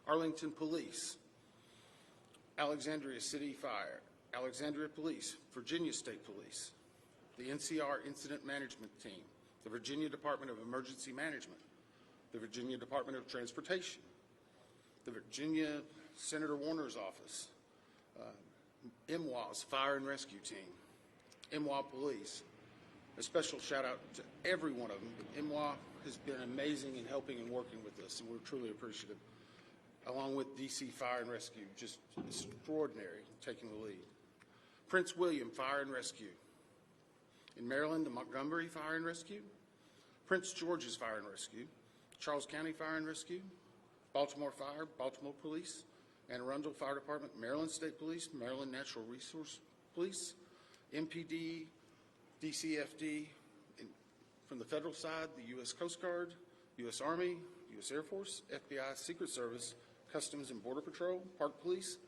Arlington Police, Alexandria City Fire, Alexandria Police, Virginia State Police, the NCR Incident Management Team, the Virginia Department of Emergency Management, the Virginia Department of Transportation, the Virginia Senator Warner's office, MWA's Fire and Rescue Team, MWA Police. A special shout out to every one of them. MWA has been amazing in helping and working with us, and we're truly appreciative. Along with DC Fire and Rescue, just extraordinary, taking the lead. Prince William Fire and Rescue. In Maryland, the Montgomery Fire and Rescue, Prince George's Fire and Rescue, Charles County Fire and Rescue, Baltimore Fire, Baltimore Police, Anne Arundel Fire Department, Maryland State Police, Maryland Natural Resource Police, MPD, DCFD, from the federal side, the U.S. Coast Guard, U.S. Army, U.S. Air Force, FBI, Secret Service, Customs and Border Patrol, Park Police,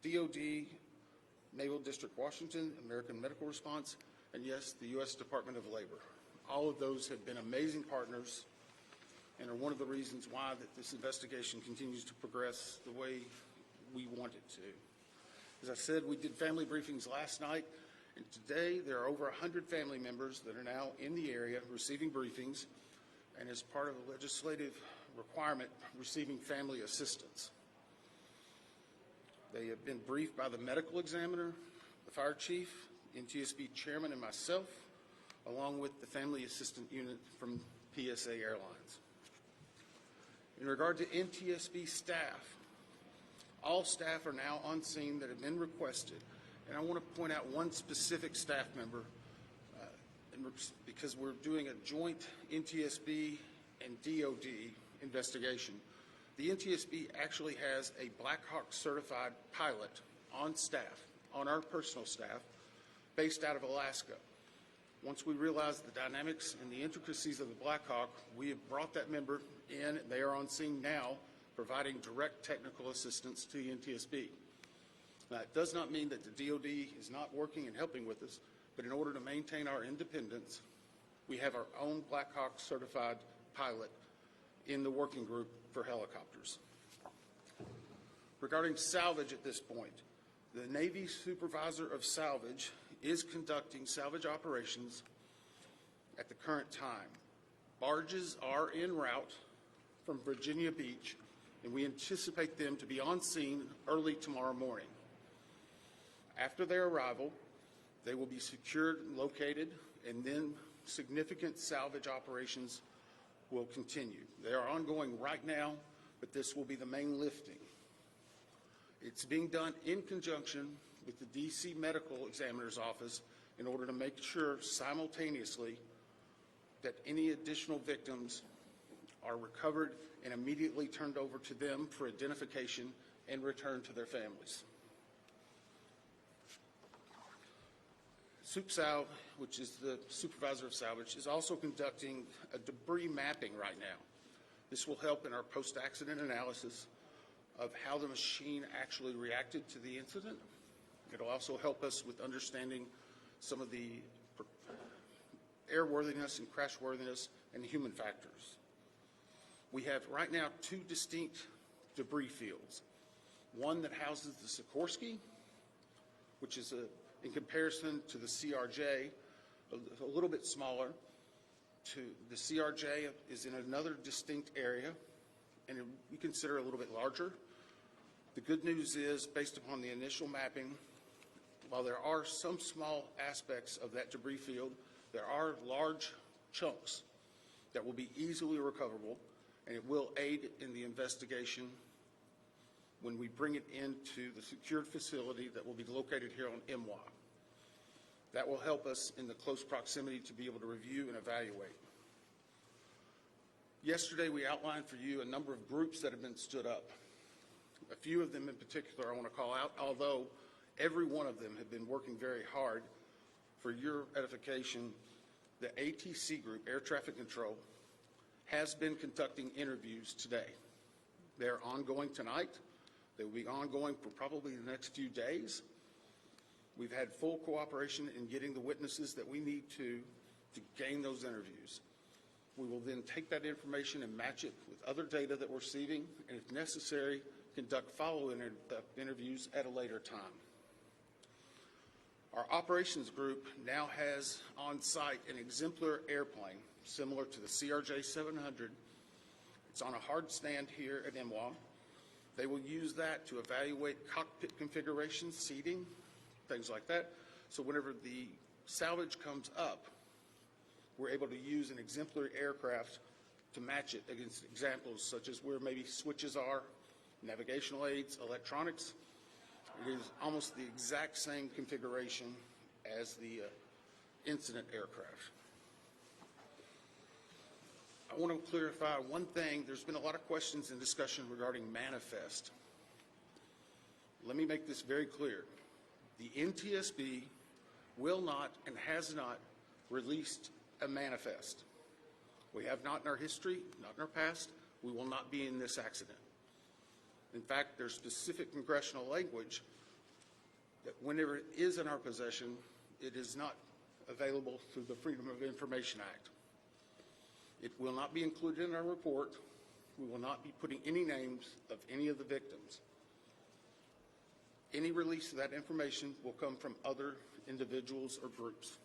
DOD, Naval District Washington, American Medical Response, and yes, the U.S. Department of Labor. All of those have been amazing partners and are one of the reasons why that this investigation continues to progress the way we want it to. As I said, we did family briefings last night, and today there are over 100 family members that are now in the area receiving briefings, and as part of a legislative requirement, receiving family assistance. They have been briefed by the medical examiner, the fire chief, NTSB chairman, and myself, along with the family assistant unit from PSA Airlines. In regard to NTSB staff, all staff are now on scene that have been requested. And I want to point out one specific staff member because we're doing a joint NTSB and DOD investigation. The NTSB actually has a Black Hawk certified pilot on staff, on our personal staff, based out of Alaska. Once we realized the dynamics and the intricacies of the Black Hawk, we have brought that member in. They are on scene now, providing direct technical assistance to the NTSB. Now, it does not mean that the DOD is not working and helping with us, but in order to maintain our independence, we have our own Black Hawk certified pilot in the working group for helicopters. Regarding salvage at this point, the Navy Supervisor of Salvage is conducting salvage operations at the current time. Barges are en route from Virginia Beach, and we anticipate them to be on scene early tomorrow morning. After their arrival, they will be secured and located, and then significant salvage operations will continue. They are ongoing right now, but this will be the main lifting. It's being done in conjunction with the DC Medical Examiner's Office in order to make sure simultaneously that any additional victims are recovered and immediately turned over to them for identification and returned to their families. SupSalv, which is the supervisor of salvage, is also conducting a debris mapping right now. This will help in our post-accident analysis of how the machine actually reacted to the incident. It'll also help us with understanding some of the airworthiness and crashworthiness and human factors. We have right now two distinct debris fields. One that houses the Sikorsky, which is in comparison to the CRJ, a little bit smaller. The CRJ is in another distinct area, and we consider a little bit larger. The good news is, based upon the initial mapping, while there are some small aspects of that debris field, there are large chunks that will be easily recoverable, and it will aid in the investigation when we bring it into the secured facility that will be located here on MWA. That will help us in the close proximity to be able to review and evaluate. Yesterday, we outlined for you a number of groups that have been stood up. A few of them in particular I want to call out, although every one of them have been working very hard. For your edification, the ATC group, Air Traffic Control, has been conducting interviews today. They're ongoing tonight. They will be ongoing for probably the next few days. We've had full cooperation in getting the witnesses that we need to gain those interviews. We will then take that information and match it with other data that we're receiving, and if necessary, conduct follow-up interviews at a later time. Our operations group now has on site an exemplar airplane similar to the CRJ 700. It's on a hard stand here at MWA. They will use that to evaluate cockpit configuration, seating, things like that. So whenever the salvage comes up, we're able to use an exemplary aircraft to match it against examples such as where maybe switches are, navigational aids, electronics. It is almost the exact same configuration as the incident aircraft. I want to clarify one thing. There's been a lot of questions and discussion regarding manifest. Let me make this very clear. The NTSB will not and has not released a manifest. We have not in our history, not in our past. We will not be in this accident. In fact, there's specific congressional language that whenever it is in our possession, it is not available through the Freedom of Information Act. It will not be included in our report. We will not be putting any names of any of the victims. Any release of that information will come from other individuals or groups.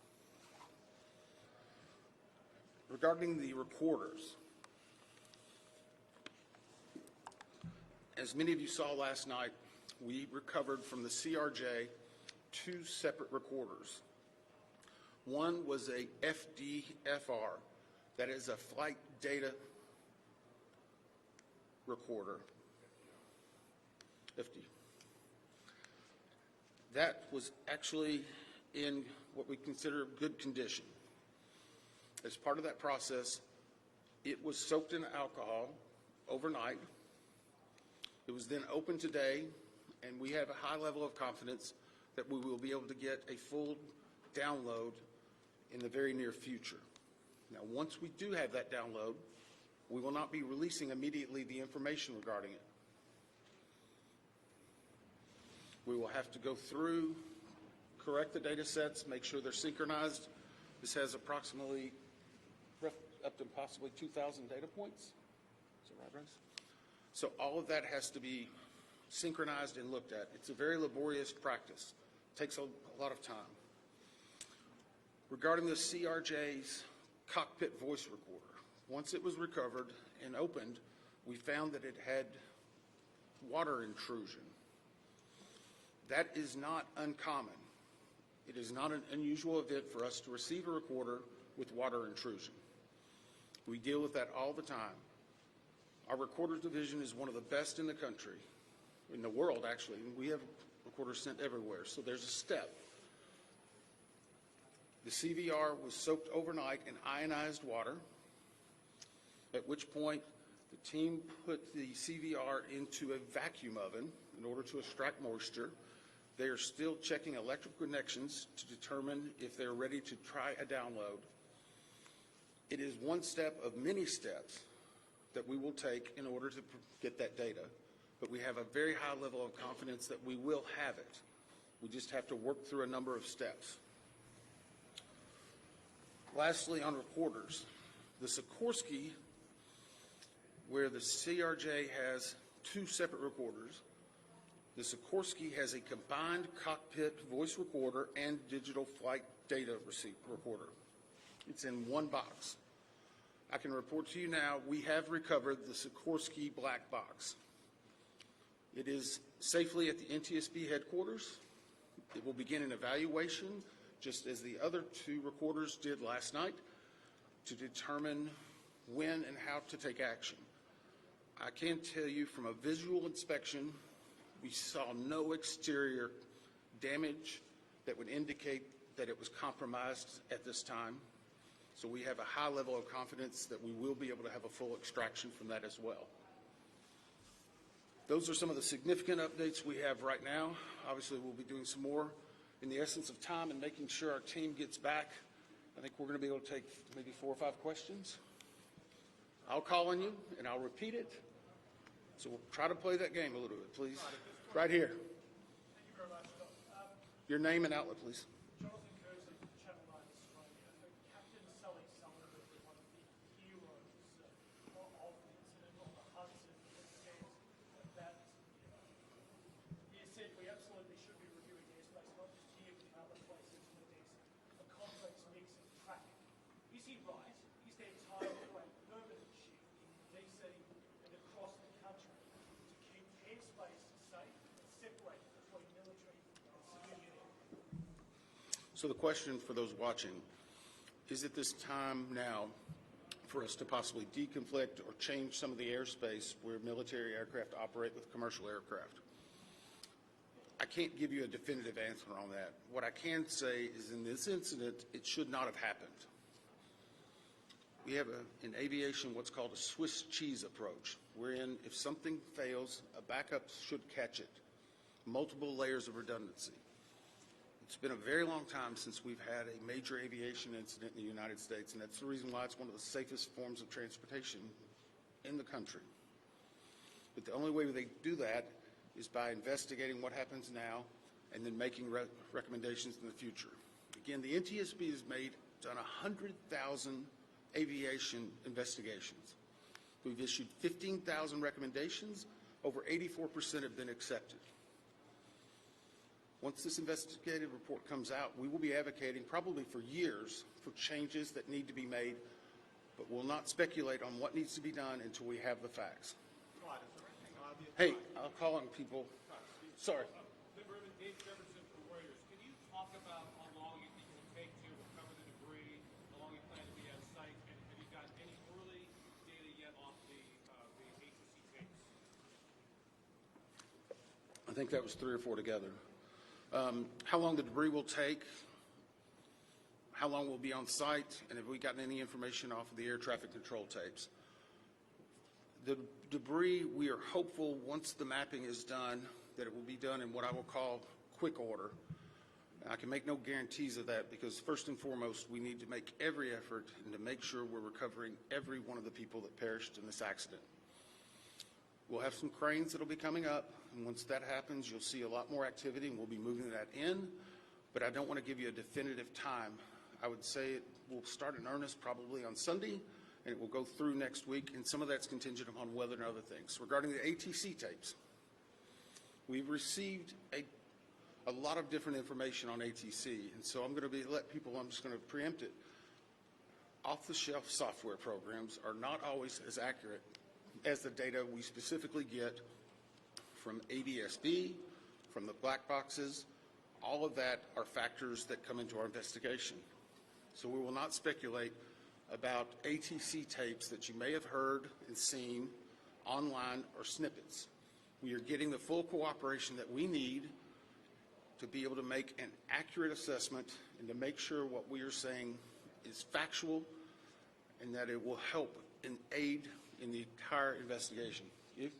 Regarding the recorders, as many of you saw last night, we recovered from the CRJ 2 separate recorders. One was a FDFR, that is a flight data recorder. FD. That was actually in what we consider good condition. As part of that process, it was soaked in alcohol overnight. It was then opened today, and we have a high level of confidence that we will be able to get a full download in the very near future. Now, once we do have that download, we will not be releasing immediately the information regarding it. We will have to go through, correct the data sets, make sure they're synchronized. This has approximately up to possibly 2,000 data points. Is that right, Bryce? So all of that has to be synchronized and looked at. It's a very laborious practice. It takes a lot of time. Regarding the CRJ's cockpit voice recorder, once it was recovered and opened, we found that it had water intrusion. That is not uncommon. It is not an unusual event for us to receive a recorder with water intrusion. We deal with that all the time. Our recorders division is one of the best in the country, in the world actually, and we have recorders sent everywhere. So there's a step. The CVR was soaked overnight in ionized water, at which point the team put the CVR into a vacuum oven in order to extract moisture. They are still checking electrical connections to determine if they're ready to try a download. It is one step of many steps that we will take in order to get that data, but we have a very high level of confidence that we will have it. We just have to work through a number of steps. Lastly, on recorders, the Sikorsky, where the CRJ has 2 separate recorders, the Sikorsky has a combined cockpit voice recorder and digital flight data recorder. It's in one box. I can report to you now, we have recovered the Sikorsky black box. It is safely at the NTSB headquarters. It will begin an evaluation, just as the other 2 recorders did last night, to determine when and how to take action. I can tell you from a visual inspection, we saw no exterior damage that would indicate that it was compromised at this time. So we have a high level of confidence that we will be able to have a full extraction from that as well. Those are some of the significant updates we have right now. Obviously, we'll be doing some more in the essence of time and making sure our team gets back. I think we're going to be able to take maybe 4 or 5 questions. I'll call on you and I'll repeat it. So we'll try to play that game a little bit, please. Right here. Thank you very much. Your name and outlet, please. Jonathan Curzon, Channel 9 Australia. Captain Sully Sullivan was one of the So the question for those watching, is it this time now for us to possibly deconflict or change some of the airspace where military aircraft operate with commercial aircraft? I can't give you a definitive answer on that. What I can say is in this incident, it should not have happened. We have in aviation what's called a Swiss cheese approach, wherein if something fails, a backup should catch it. Multiple layers of redundancy. It's been a very long time since we've had a major aviation incident in the United States, and that's the reason why it's one of the safest forms of transportation in the country. But the only way they do that is by investigating what happens now and then making recommendations in the future. Again, the NTSB has done 100,000 aviation investigations. We've issued 15,000 recommendations. Over 84% have been accepted. Once this investigative report comes out, we will be advocating probably for years for changes that need to be made, but we'll not speculate on what needs to be done until we have the facts. Hey, I'll call on people. Sorry. Dave Jefferson from Reuters. Can you talk about how long you think it will take to recover the debris, how long you plan to be on site, and have you got any early data yet off the ATC tapes? I think that was 3 or 4 together. How long the debris will take, how long we'll be on site, and have we gotten any information off of the air traffic control tapes. The debris, we are hopeful once the mapping is done that it will be done in what I will call quick order. I can make no guarantees of that because first and foremost we need to make every effort and to make sure we're recovering every one of the people that perished in this accident. We'll have some cranes that will be coming up, and once that happens you'll see a lot more activity and we'll be moving that in, but I don't want to give you a definitive time. I would say it will start in earnest probably on Sunday, and it will go through next week, and some of that's contingent upon weather and other things. Regarding the ATC tapes, we've received a lot of different information on ATC, and so I'm just going to preempt it. Off-the-shelf software programs are not always as accurate as the data we specifically get from ADSB, from the black boxes. All of that are factors that come into our investigation. So we will not speculate about ATC tapes that you may have heard and seen online or snippets. We are getting the full cooperation that we need to be able to make an accurate assessment and to make sure what we are saying is factual and that it will help and aid in the entire investigation. You?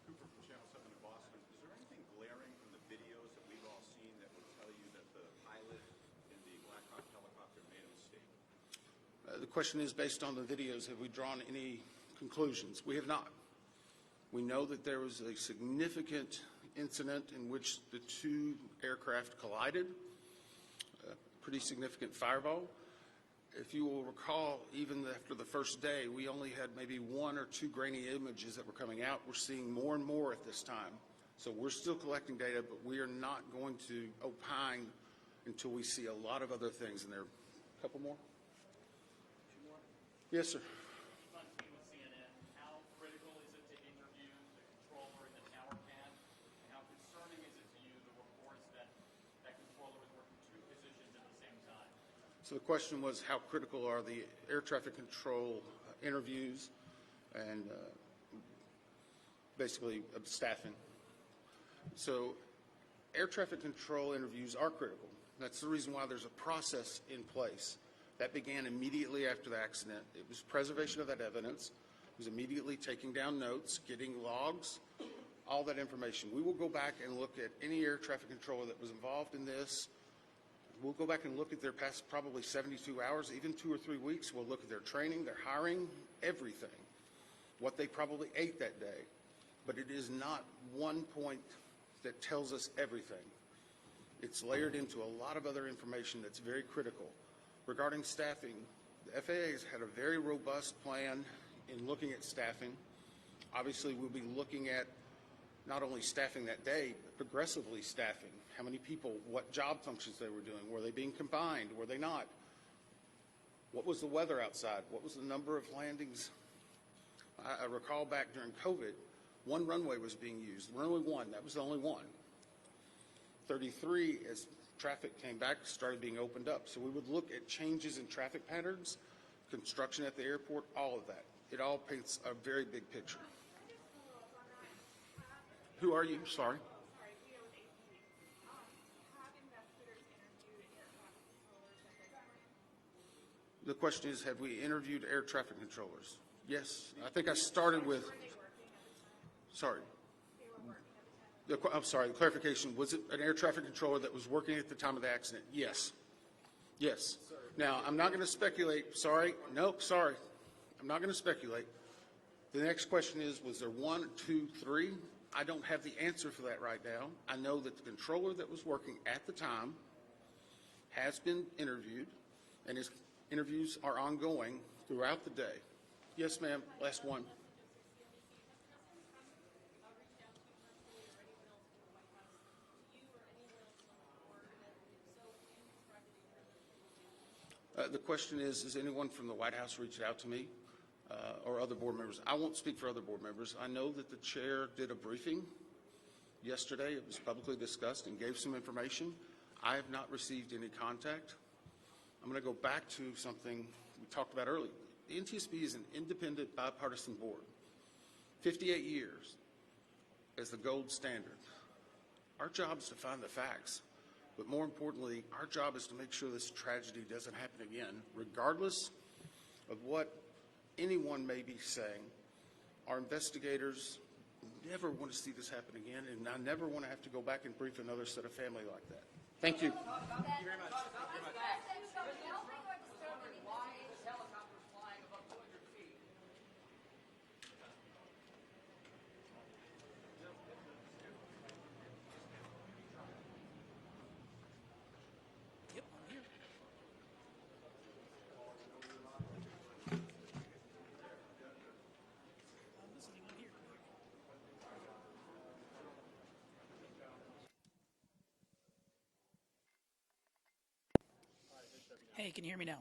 Cooper from Channel 7 in Boston. Is there anything glaring from the videos that we've all seen that would tell you that the pilot in the Black Hawk helicopter made a mistake? The question is, based on the videos, have we drawn any conclusions? We have not. We know that there was a significant incident in which the 2 aircraft collided, a pretty significant fireball. If you will recall, even after the first day, we only had maybe 1 or 2 grainy images that were coming out. We're seeing more and more at this time. So we're still collecting data, but we are not going to opine until we see a lot of other things in there. A couple more? 2 more? Yes, sir. On team with CNN, how critical is it to interview the controller in the tower pad? And how concerning is it to you, the reports that that controller was working 2 positions at the same time? So the question was, how critical are the air traffic control interviews and basically staffing? So air traffic control interviews are critical. That's the reason why there's a process in place. That began immediately after the accident. It was preservation of that evidence. It was immediately taking down notes, getting logs, all that information. We will go back and look at any air traffic controller that was involved in this. We'll go back and look at their past probably 72 hours, even 2 or 3 weeks. We'll look at their training, their hiring, everything, what they probably ate that day. But it is not one point that tells us everything. It's layered into a lot of other information that's very critical. Regarding staffing, the FAA has had a very robust plan in looking at staffing. Obviously, we'll be looking at not only staffing that day, but progressively staffing. How many people, what job functions they were doing. Were they being combined? Were they not? What was the weather outside? What was the number of landings? I recall back during COVID, 1 runway was being used. Runway 1, that was the only one. 33, as traffic came back, started being opened up. So we would look at changes in traffic patterns, construction at the airport, all of that. It all paints a very big picture. Who are you? Sorry. The question is, have we interviewed air traffic controllers? Yes. I think I started with, sorry. I'm sorry, the clarification, was it an air traffic controller that was working at the time of the accident? Yes. Yes. Now, I'm not going to speculate. Sorry. Nope, sorry. I'm not going to speculate. The next question is, was there 1, 2, 3? I don't have the answer for that right now. I know that the controller that was working at the time has been interviewed, and his interviews are ongoing throughout the day. Yes, ma'am. Last one. The question is, has anyone from the White House reached out to me or other board members? I won't speak for other board members. I know that the chair did a briefing yesterday. It was publicly discussed and gave some information. I have not received any contact. I'm going to go back to something we talked about earlier. The NTSB is an independent, bipartisan board. 58 years as the gold standard. Our job is to find the facts. But more importantly, our job is to make sure this tragedy doesn't happen again, regardless of what anyone may be saying. Our investigators never want to see this happen again, and I never want to have to go back and brief another set of family like that. Thank you. Thank you very much. Hey, can you hear me now?